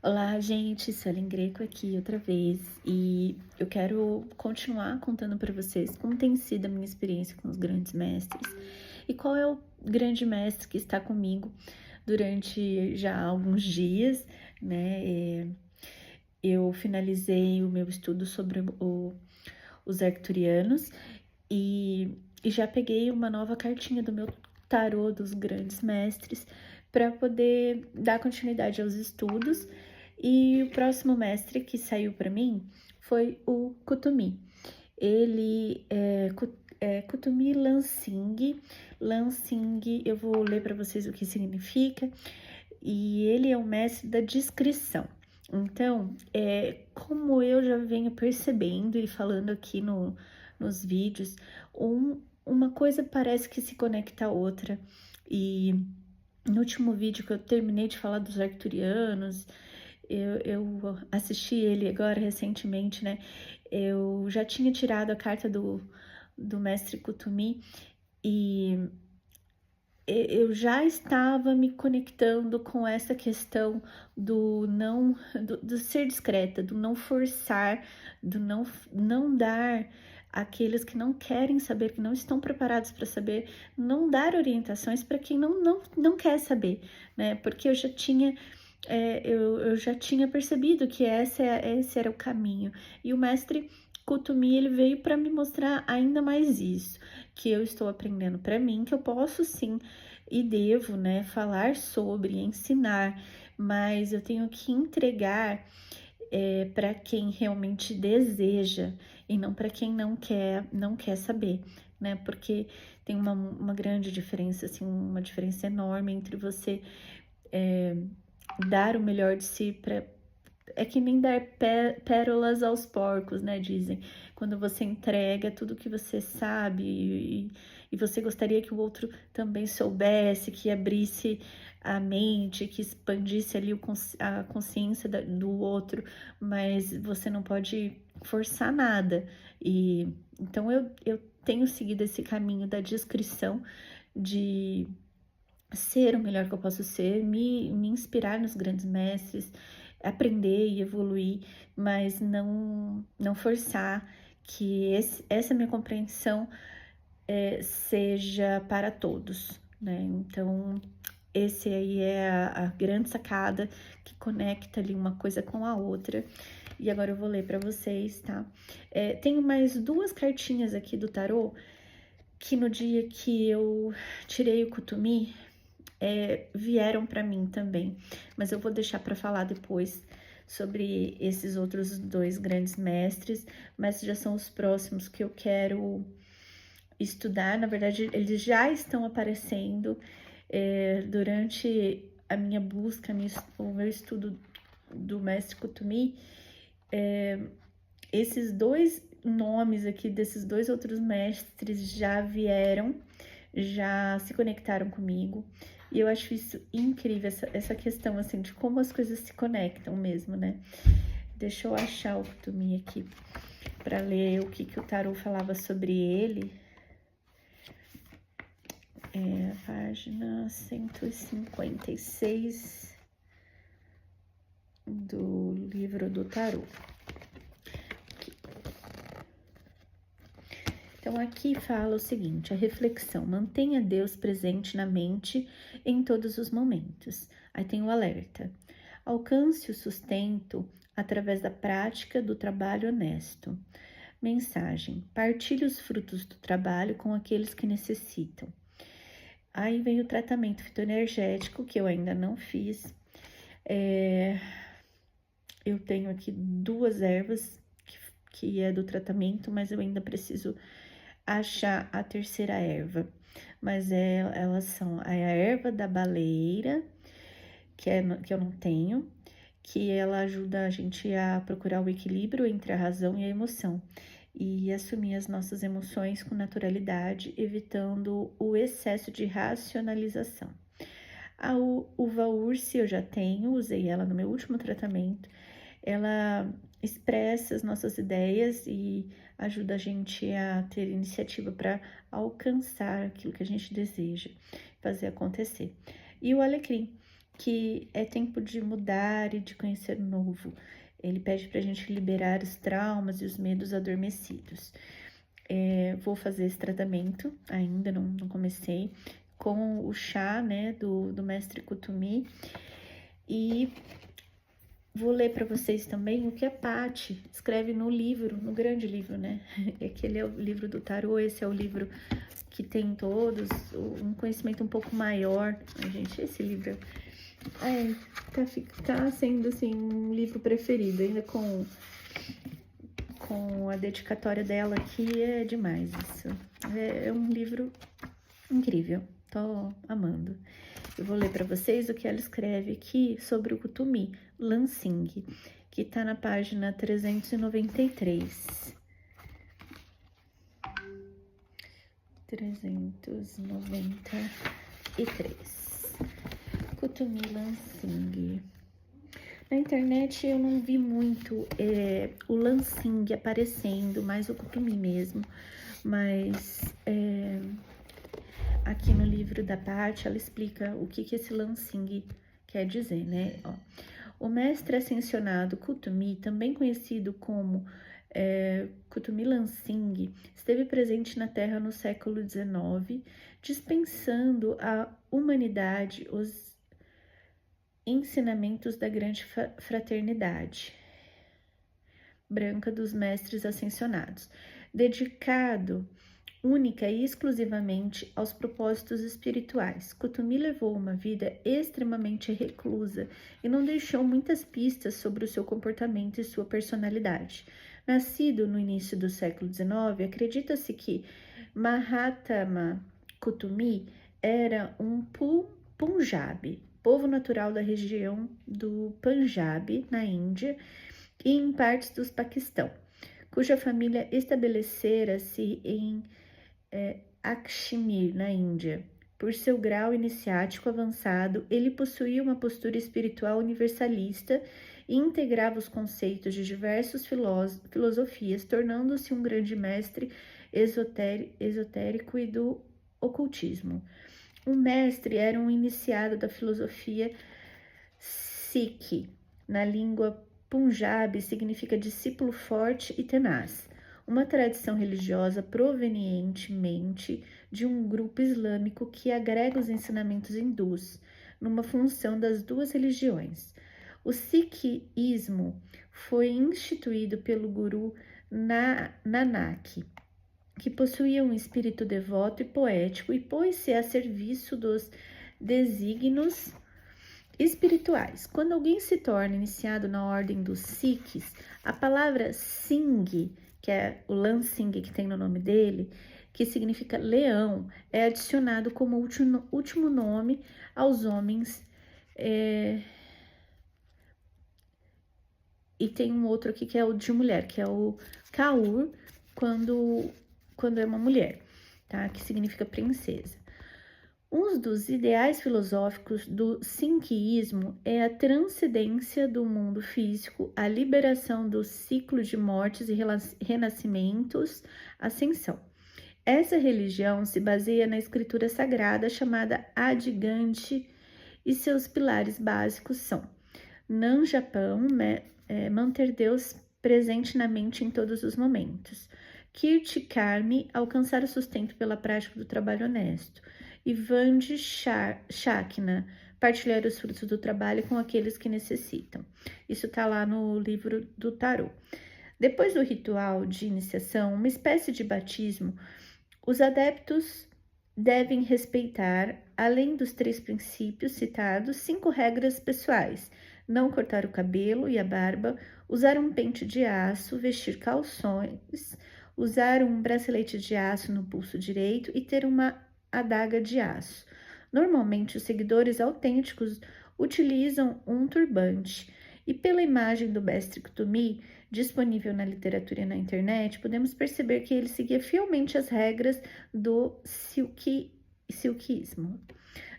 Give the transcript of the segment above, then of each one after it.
Olá, gente, Suelen Greco aqui outra vez e eu quero continuar contando para vocês como tem sido a minha experiência com os grandes mestres e qual é o grande mestre que está comigo durante já alguns dias, né? Eu finalizei o meu estudo sobre os arcturianos e já peguei uma nova cartinha do meu tarô dos grandes mestres para poder dar continuidade aos estudos. E o próximo mestre que saiu para mim foi o Kutumi. Ele é Kutumi Lansing. Lansing, eu vou ler para vocês o que significa. E ele é o mestre da discrição. Então, como eu já venho percebendo e falando aqui nos vídeos, uma coisa parece que se conecta à outra. E no último vídeo que eu terminei de falar dos arcturianos, eu assisti ele agora recentemente, né? Eu já tinha tirado a carta do mestre Kutumi e eu já estava me conectando com essa questão do ser discreta, do não forçar, do não dar àqueles que não querem saber, que não estão preparados para saber, não dar orientações para quem não quer saber, né? Porque eu já tinha percebido que esse era o caminho. E o mestre Kutumi, ele veio para me mostrar ainda mais isso, que eu estou aprendendo para mim, que eu posso sim e devo, né, falar sobre, ensinar, mas eu tenho que entregar para quem realmente deseja e não para quem não quer saber, né? Porque tem uma grande diferença, assim, uma diferença enorme entre você dar o melhor de si para é que nem dar pérolas aos porcos, né? Dizem. Quando você entrega tudo que você sabe e você gostaria que o outro também soubesse, que abrisse a mente, que expandisse ali a consciência do outro, mas você não pode forçar nada. E então eu tenho seguido esse caminho da discrição, de ser o melhor que eu posso ser, me inspirar nos grandes mestres, aprender e evoluir, mas não forçar que essa minha compreensão seja para todos, né? Então, esse aí é a grande sacada que conecta ali uma coisa com a outra. E agora eu vou ler para vocês, tá? Tenho mais duas cartinhas aqui do tarô que no dia que eu tirei o Kutumi, vieram para mim também, mas eu vou deixar para falar depois sobre esses outros dois grandes mestres, mas já são os próximos que eu quero estudar. Na verdade, eles já estão aparecendo durante a minha busca, o meu estudo do mestre Kutumi. Esses dois nomes aqui desses dois outros mestres já vieram, já se conectaram comigo. E eu acho isso incrível, essa questão, assim, de como as coisas se conectam mesmo, né? Deixa eu achar o Kutumi aqui para ler o que o tarô falava sobre ele. Página 156 do livro do tarô. Então, aqui fala o seguinte, a reflexão, mantenha Deus presente na mente em todos os momentos. Aí tem o alerta. Alcance o sustento através da prática do trabalho honesto. Mensagem, partilhe os frutos do trabalho com aqueles que necessitam. Aí vem o tratamento fitoenergético, que eu ainda não fiz. Eu tenho aqui duas ervas que é do tratamento, mas eu ainda preciso achar a terceira erva. Mas elas são a erva da baleira, que eu não tenho, que ela ajuda a gente a procurar o equilíbrio entre a razão e a emoção e assumir as nossas emoções com naturalidade, evitando o excesso de racionalização. A uva ursi eu já tenho, usei ela no meu último tratamento. Ela expressa as nossas ideias e ajuda a gente a ter iniciativa para alcançar aquilo que a gente deseja, fazer acontecer. E o alecrim. que é tempo de mudar e de conhecer o novo. Ele pede para a gente liberar os traumas e os medos adormecidos. Vou fazer esse tratamento, ainda não comecei, com o chá, né, do mestre Kutumi. E vou ler para vocês também o que a Patti escreve no livro, no grande livro, né? Aquele é o livro do tarô, esse é o livro que tem todos, um conhecimento um pouco maior. Ai, gente, esse livro tá sendo, assim, um livro preferido, ainda com a dedicatória dela aqui, é demais isso. É um livro incrível, tô amando. Eu vou ler para vocês o que ela escreve aqui sobre o Kutumi Lansing, que tá na página 393. 393. Kutumi Lansing. Na internet eu não vi muito o Lansing aparecendo, mais o Kutumi mesmo, mas aqui no livro da Patti ela explica o que esse Lansing quer dizer, né? Ó, o mestre ascensionado Kutumi, também conhecido como Kutumi Lansing, esteve presente na Terra no século XIX, dispensando à humanidade os ensinamentos da grande fraternidade branca dos mestres ascensionados, dedicado única e exclusivamente aos propósitos espirituais. Kutumi levou uma vida extremamente reclusa e não deixou muitas pistas sobre o seu comportamento e sua personalidade. Nascido no início do século XIX, acredita-se que Mahatma Kutumi era um Punjabi, povo natural da região do Panjab, na Índia, e em partes do Paquistão, cuja família estabelecera-se em Kashmir, na Índia. Por seu grau iniciático avançado, ele possuía uma postura espiritual universalista e integrava os conceitos de diversas filosofias, tornando-se um grande mestre esotérico e do ocultismo. O mestre era um iniciado da filosofia Sikh. Na língua Punjabi significa discípulo forte e tenaz, uma tradição religiosa provenientemente de um grupo islâmico que agrega os ensinamentos hindus, numa função das duas religiões. O Sikhismo foi instituído pelo Guru Nanak, que possuía um espírito devoto e poético e pôs-se a serviço dos desígnios espirituais. Quando alguém se torna iniciado na ordem dos Sikhs, a palavra Singh, que é o Lansing que tem no nome dele, que significa leão, é adicionado como último nome aos homens. E tem um outro aqui que é o de mulher, que é o Kaur, quando é uma mulher, tá? Que significa princesa. Um dos ideais filosóficos do Sikhismo é a transcendência do mundo físico, a liberação do ciclo de mortes e renascimentos, ascensão. Essa religião se baseia na escritura sagrada chamada Adi Granth e seus pilares básicos são Nam Japão, manter Deus presente na mente em todos os momentos. Kirti Karmi, alcançar o sustento pela prática do trabalho honesto. E Vandi Shakna, partilhar os frutos do trabalho com aqueles que necessitam. Isso está lá no livro do tarô. Depois do ritual de iniciação, uma espécie de batismo, os adeptos devem respeitar, além dos 3 princípios citados, 5 regras pessoais: não cortar o cabelo e a barba, usar um pente de aço, vestir calções, usar um bracelete de aço no pulso direito e ter uma adaga de aço. Normalmente, os seguidores autênticos utilizam um turbante. E pela imagem do mestre Kutumi, disponível na literatura e na internet, podemos perceber que ele seguia fielmente as regras do Sikhismo.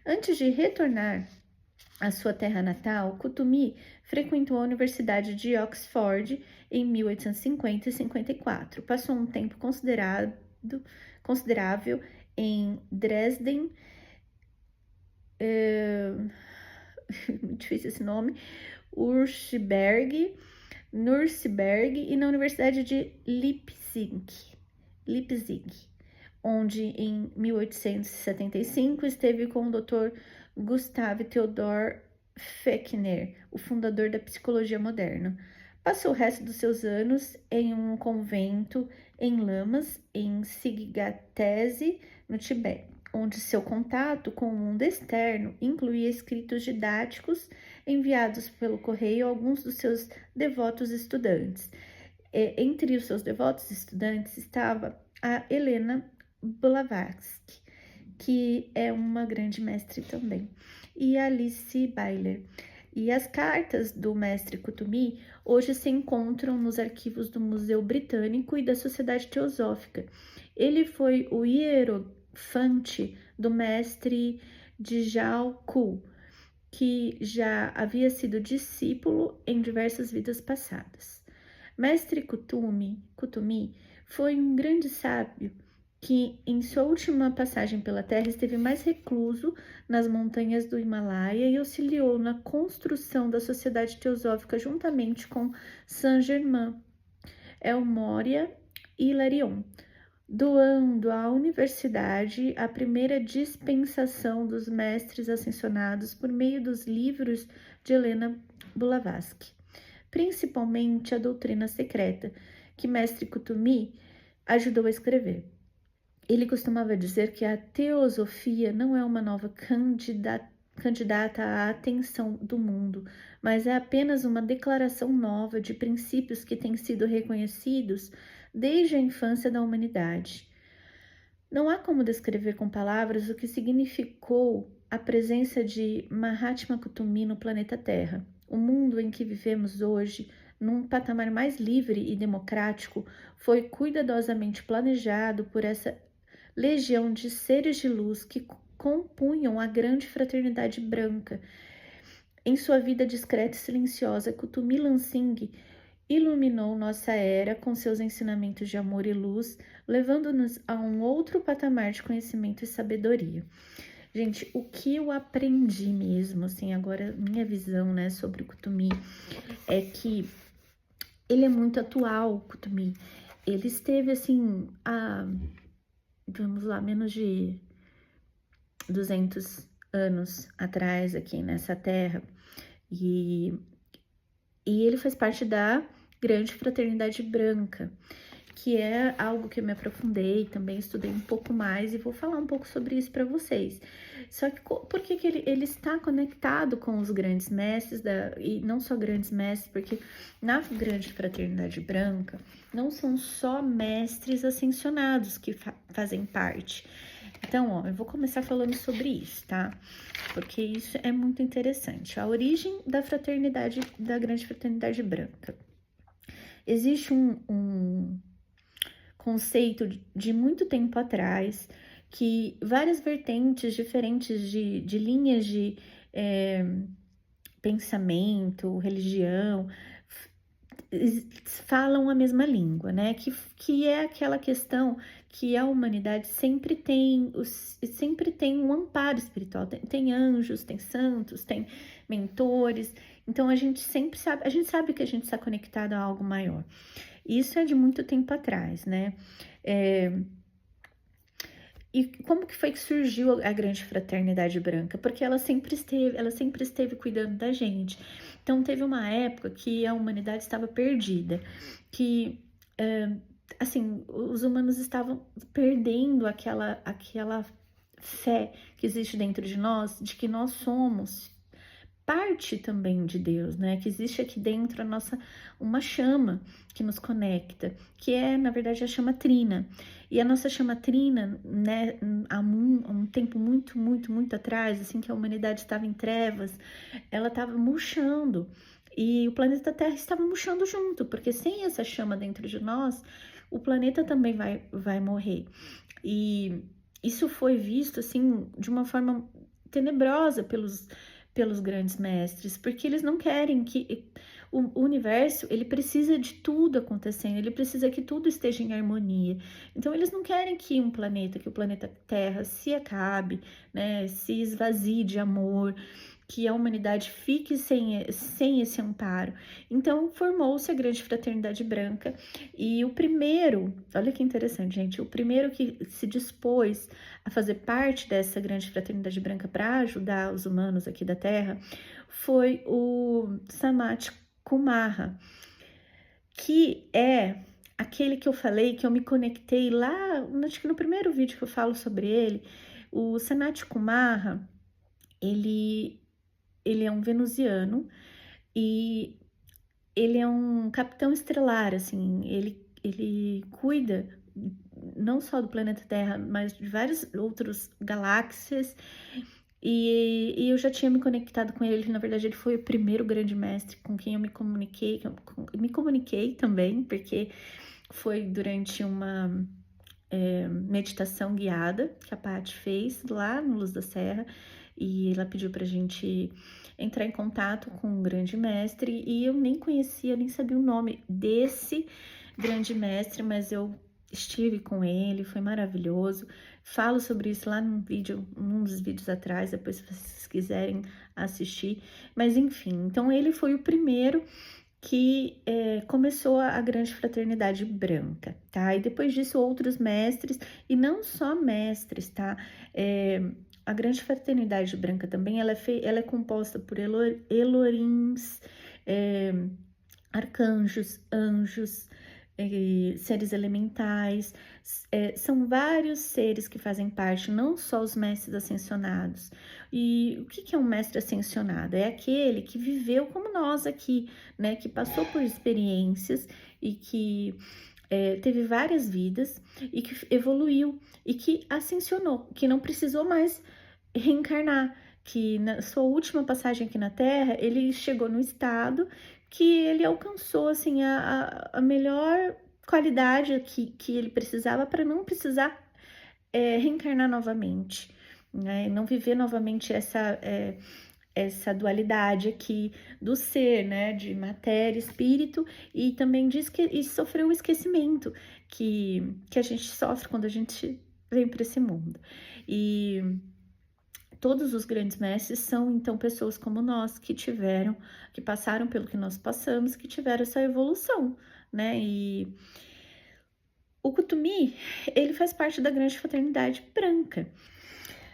Antes de retornar à sua terra natal, Kutumi frequentou a Universidade de Oxford em 1850 e 54. Passou um tempo considerável em Dresden, muito difícil esse nome, Nuremberg e na Universidade de Leipzig, onde em 1875 esteve com o Dr. Gustav Theodor Fechner, o fundador da psicologia moderna. Passou o resto dos seus anos em um convento em Lamas, em Sighatese, no Tibete, onde seu contato com o mundo externo incluía escritos didáticos enviados pelo correio a alguns dos seus devotos estudantes. Entre os seus devotos estudantes estava a Helena Blavatsky, que é uma grande mestre também, e Alice Bailey. E as cartas do mestre Kutumi hoje se encontram nos arquivos do Museu Britânico e da Sociedade Teosófica. Ele foi o hierofante do mestre Djal Ku, que já havia sido discípulo em diversas vidas passadas. Mestre Kutumi foi um grande sábio que, em sua última passagem pela Terra, esteve mais recluso nas montanhas do Himalaia e auxiliou na construção da Sociedade Teosófica juntamente com Saint-Germain, El Morya e Hilarion, doando à universidade a primeira dispensação dos mestres ascensionados por meio dos livros de Helena Blavatsky, principalmente a doutrina secreta, que mestre Kutumi ajudou a escrever. Ele costumava dizer que a teosofia não é uma nova candidata à atenção do mundo, mas é apenas uma declaração nova de princípios que têm sido reconhecidos desde a infância da humanidade. Não há como descrever com palavras o que significou a presença de Mahatma Kutumi no planeta Terra. O mundo em que vivemos hoje, num patamar mais livre e democrático, foi cuidadosamente planejado por essa legião de seres de luz que compunham a grande fraternidade branca. Em sua vida discreta e silenciosa, Kutumi Lansing iluminou nossa era com seus ensinamentos de amor e luz, levando-nos a um outro patamar de conhecimento e sabedoria. Gente, o que eu aprendi mesmo, assim, agora minha visão, né, sobre o Kutumi é que ele é muito atual, o Kutumi. Ele esteve, assim, vamos lá, menos de 200 anos atrás aqui nessa terra, e ele faz parte da grande fraternidade branca, que é algo que eu me aprofundei, também estudei um pouco mais e vou falar um pouco sobre isso para vocês. Só que por que ele está conectado com os grandes mestres, e não só grandes mestres, porque na grande fraternidade branca não são só mestres ascensionados que fazem parte. Então, ó, eu vou começar falando sobre isso, tá? Porque isso é muito interessante. A origem da fraternidade, da grande fraternidade branca. Existe um conceito de muito tempo atrás que várias vertentes diferentes de linhas de pensamento, religião, falam a mesma língua, né? Que é aquela questão que a humanidade sempre tem um amparo espiritual. Tem anjos, tem santos, tem mentores. Então a gente sabe que a gente está conectado a algo maior. Isso é de muito tempo atrás, né? E como que foi que surgiu a grande fraternidade branca? Porque ela sempre esteve cuidando da gente. Então teve uma época que a humanidade estava perdida, que assim, os humanos estavam perdendo aquela fé que existe dentro de nós, de que nós somos parte também de Deus, né? Que existe aqui dentro uma chama que nos conecta, que é, na verdade, a chama trina. E a nossa chama trina, né, há um tempo muito, muito, muito atrás, assim que a humanidade estava em trevas, ela estava murchando. E o planeta Terra estava murchando junto, porque sem essa chama dentro de nós, o planeta também vai morrer. E isso foi visto, assim, de uma forma tenebrosa pelos grandes mestres, porque eles não querem que o universo, ele precisa de tudo acontecendo, ele precisa que tudo esteja em harmonia. Então eles não querem que o planeta Terra se acabe, né, se esvazie de amor. que a humanidade fique sem esse amparo. Então, formou-se a Grande Fraternidade Branca, e o primeiro, olha que interessante, gente, o primeiro que se dispôs a fazer parte dessa Grande Fraternidade Branca para ajudar os humanos aqui da Terra foi o Sanat Kumara, que é aquele que eu falei, que eu me conectei lá, acho que no primeiro vídeo que eu falo sobre ele. O Sanat Kumara, ele é um venusiano e ele é um capitão estelar, assim, ele cuida não só do planeta Terra, mas de várias outras galáxias, e eu já tinha me conectado com ele. Na verdade, ele foi o primeiro grande mestre com quem eu me comuniquei também, porque foi durante uma meditação guiada que a Paty fez lá no Luz da Serra, e ela pediu pra gente entrar em contato com um grande mestre, e eu nem conhecia, nem sabia o nome desse grande mestre, mas eu estive com ele, foi maravilhoso. Falo sobre isso lá num dos vídeos atrás, depois se vocês quiserem assistir. Mas enfim, então ele foi o primeiro que começou a Grande Fraternidade Branca, tá? E depois disso outros mestres, e não só mestres, tá? A Grande Fraternidade Branca também, ela é composta por Elorins, arcanjos, anjos, seres elementais, são vários seres que fazem parte, não só os mestres ascensionados. E o que é um mestre ascensionado? É aquele que viveu como nós aqui, né? Que passou por experiências e que teve várias vidas e que evoluiu e que ascensionou, que não precisou mais reencarnar, que na sua última passagem aqui na Terra, ele chegou no estado que ele alcançou, assim, a melhor qualidade que ele precisava para não precisar reencarnar novamente, né? Não viver novamente essa dualidade aqui do ser, né, de matéria, espírito, e também diz que sofreu o esquecimento que a gente sofre quando a gente vem para esse mundo. E todos os grandes mestres são, então, pessoas como nós, que passaram pelo que nós passamos, que tiveram essa evolução, né? E o Kuthumi, ele faz parte da Grande Fraternidade Branca.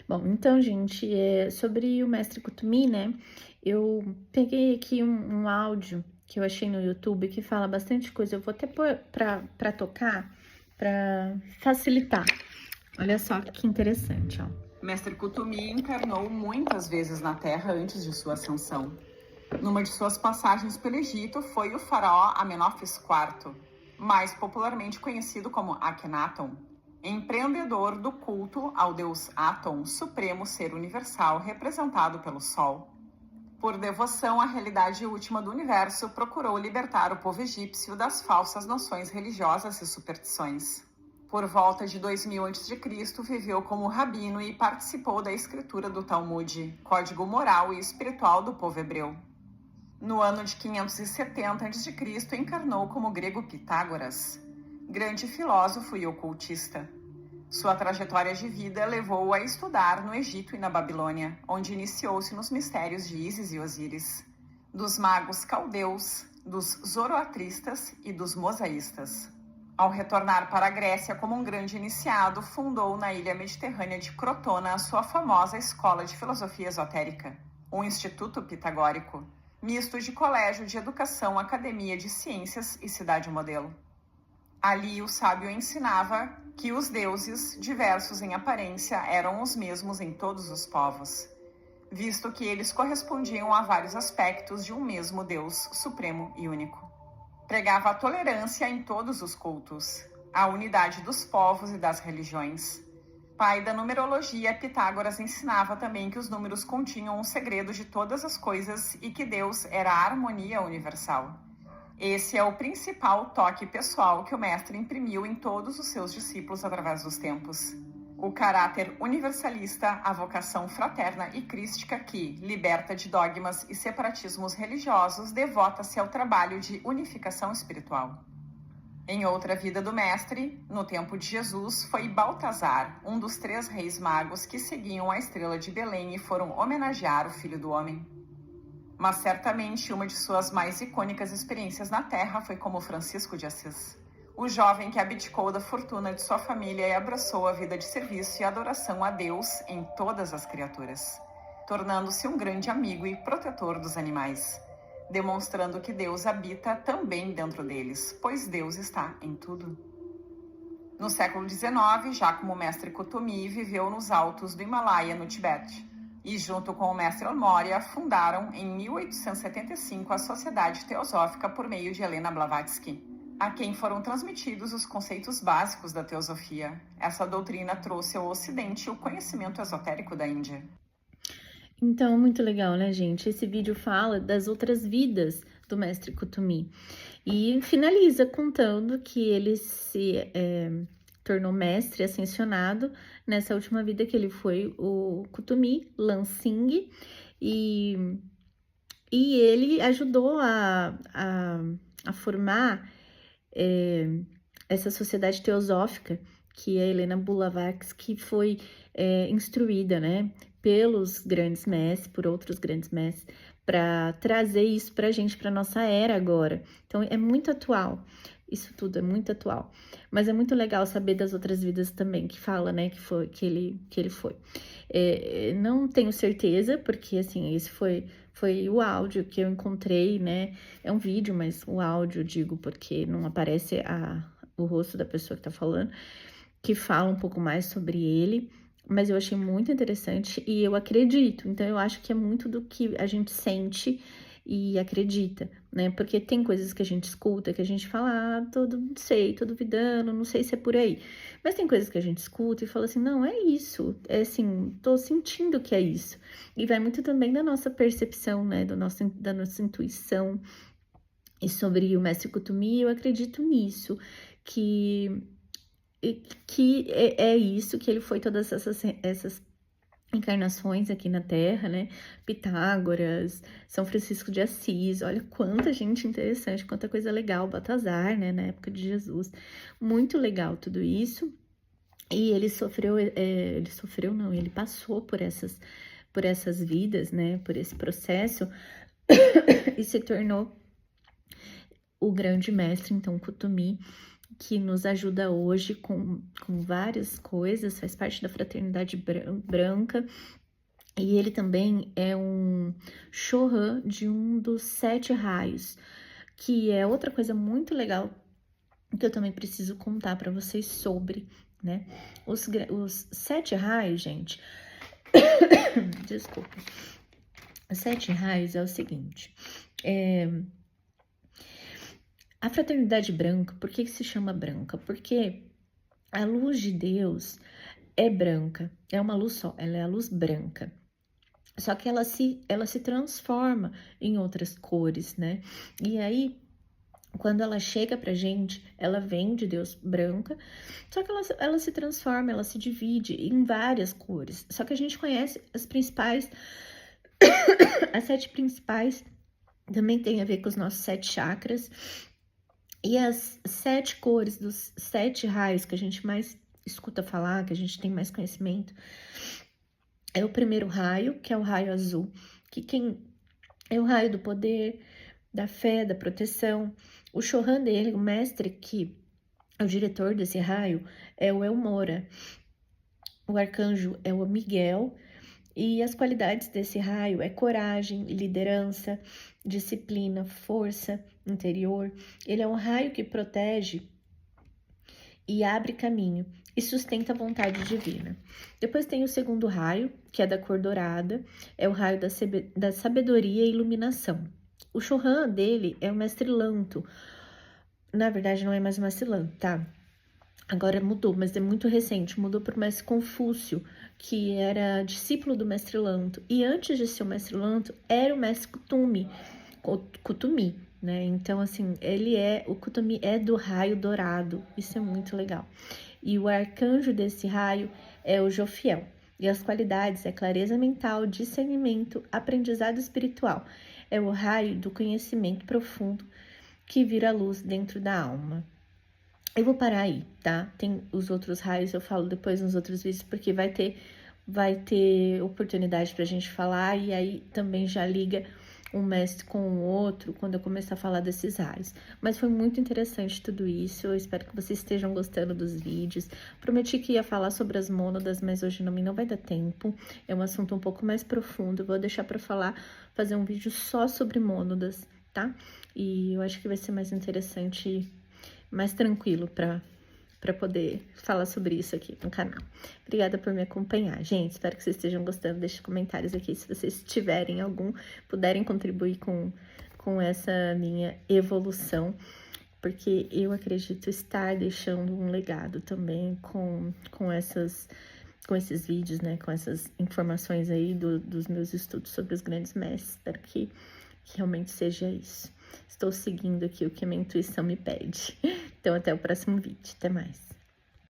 Bom, então, gente, sobre o mestre Kuthumi, né? Eu peguei aqui um áudio que eu achei no YouTube que fala bastante coisa. Eu vou até pôr para tocar, para facilitar. Olha só que interessante, ó. Mestre Kuthumi encarnou muitas vezes na Terra antes de sua ascensão. Numa de suas passagens pelo Egito foi o faraó Amenófis IV, mais popularmente conhecido como Akhenaton, empreendedor do culto ao deus Aton, supremo ser universal representado pelo Sol. Por devoção à realidade última do universo, procurou libertar o povo egípcio das falsas noções religiosas e superstições. Por volta de 2000 a.C., viveu como rabino e participou da escritura do Talmud, código moral e espiritual do povo hebreu. No ano de 570 a.C., encarnou como grego Pitágoras, grande filósofo e ocultista. Sua trajetória de vida levou-o a estudar no Egito e na Babilônia, onde iniciou-se nos mistérios de Ísis e Osíris, dos magos caldeus, dos zoroatristas e dos mosaístas. Ao retornar para a Grécia como um grande iniciado, fundou na ilha mediterrânea de Crotona a sua famosa escola de filosofia esotérica, um instituto pitagórico, misto de colégio de educação, academia de ciências e cidade modelo. Ali o sábio ensinava que os deuses, diversos em aparência, eram os mesmos em todos os povos, visto que eles correspondiam a vários aspectos de um mesmo Deus supremo e único. Pregava a tolerância em todos os cultos, a unidade dos povos e das religiões. Pai da numerologia, Pitágoras ensinava também que os números continham o segredo de todas as coisas e que Deus era a harmonia universal. Esse é o principal toque pessoal que o mestre imprimiu em todos os seus discípulos através dos tempos. O caráter universalista, a vocação fraterna e crística que, liberta de dogmas e separatismos religiosos, devota-se ao trabalho de unificação espiritual. Em outra vida do mestre, no tempo de Jesus, foi Baltazar, um dos 3 reis magos que seguiam a estrela de Belém e foram homenagear o Filho do Homem. Mas certamente uma de suas mais icônicas experiências na Terra foi como Francisco de Assis, o jovem que abdicou da fortuna de sua família e abraçou a vida de serviço e adoração a Deus em todas as criaturas, tornando-se um grande amigo e protetor dos animais, demonstrando que Deus habita também dentro deles, pois Deus está em tudo. No século XIX, já como mestre Kutumi, viveu nos altos do Himalaia, no Tibete, e junto com o mestre Moria, fundaram em 1875 a Sociedade Teosófica por meio de Helena Blavatsky, a quem foram transmitidos os conceitos básicos da teosofia. Essa doutrina trouxe ao Ocidente o conhecimento esotérico da Índia. Então, muito legal, né, gente? Esse vídeo fala das outras vidas do mestre Kutumi e finaliza contando que ele se tornou mestre ascensionado nessa última vida, que ele foi o Kutumi Lansing, e ele ajudou a formar essa sociedade teosófica, que a Helena Blavatsky foi instruída, né, pelos grandes mestres, por outros grandes mestres, para trazer isso para a gente, para nossa era agora. Então, é muito atual. Isso tudo é muito atual. Mas é muito legal saber das outras vidas também, que fala, né, que ele foi. Não tenho certeza, porque, assim, esse foi o áudio que eu encontrei, né? É um vídeo, mas o áudio, digo, porque não aparece o rosto da pessoa que tá falando, que fala um pouco mais sobre ele. Mas eu achei muito interessante e eu acredito. Então, eu acho que é muito do que a gente sente e acredita, né? Porque tem coisas que a gente escuta, que a gente fala, tô duvidando, não sei se é por aí. Mas tem coisas que a gente escuta e fala assim, não, é isso. É assim, tô sentindo que é isso. E vai muito também da nossa percepção, né? Da nossa intuição. E sobre o mestre Kutumi, eu acredito nisso, que é isso, que ele foi todas essas encarnações aqui na Terra, né? Pitágoras, São Francisco de Assis, olha quanta gente interessante, quanta coisa legal, Baltazar, né? Na época de Jesus, muito legal tudo isso. E ele ele passou por essas vidas, né? Por esse processo e se tornou o grande mestre, então, Kutumi, que nos ajuda hoje com várias coisas, faz parte da Fraternidade Branca, e ele também é um Chohan de um dos 7 raios, que é outra coisa muito legal que eu também preciso contar para vocês sobre, né? Os 7 raios, gente, desculpa, os 7 raios é o seguinte, a Fraternidade Branca, por que se chama branca? Porque a luz de Deus é branca, é uma luz só, ela é a luz branca. Só que ela se transforma em outras cores, né? E aí, quando ela chega pra gente, ela vem de Deus branca, só que ela se transforma, ela se divide em várias cores. Só que a gente conhece as principais, as 7 principais, também tem a ver com os nossos 7 chakras. E as 7 cores dos 7 raios que a gente mais escuta falar, que a gente tem mais conhecimento, é o primeiro raio, que é o raio azul, que é o raio do poder, da fé, da proteção. O Chohan dele, o mestre que é o diretor desse raio, é o Elmora. O arcanjo é o Miguel. E as qualidades desse raio é coragem, liderança, disciplina, força interior. Ele é um raio que protege e abre caminho e sustenta a vontade divina. Depois tem o segundo raio, que é da cor dourada, é o raio da sabedoria e iluminação. O Chohan dele é o mestre Lanto. Na verdade, não é mais o mestre Lanto, tá? Agora mudou, mas é muito recente, mudou para o mestre Confúcio, que era discípulo do mestre Lanto. E antes de ser o mestre Lanto, era o mestre Kutumi, né? Então, assim, o Kutumi é do raio dourado, isso é muito legal. E o arcanjo desse raio é o Jofiel. E as qualidades é clareza mental, discernimento, aprendizado espiritual. É o raio do conhecimento profundo que vira luz dentro da alma. Eu vou parar aí, tá? Tem os outros raios, eu falo depois nos outros vídeos, porque vai ter oportunidade pra gente falar, e aí também já liga um mestre com o outro, quando eu começar a falar desses raios. Mas foi muito interessante tudo isso, eu espero que vocês estejam gostando dos vídeos. Prometi que ia falar sobre as mônadas, mas hoje não vai dar tempo. É um assunto um pouco mais profundo, vou deixar pra fazer um vídeo só sobre mônadas, tá? E eu acho que vai ser mais interessante, mais tranquilo para poder falar sobre isso aqui no canal. Obrigada por me acompanhar, gente. Espero que vocês estejam gostando. Deixe comentários aqui se vocês tiverem algum, puderem contribuir com essa minha evolução, porque eu acredito estar deixando um legado também com esses vídeos, né, com essas informações aí dos meus estudos sobre os grandes mestres. Espero que realmente seja isso. Estou seguindo aqui o que a minha intuição me pede. Então, até o próximo vídeo. Até mais.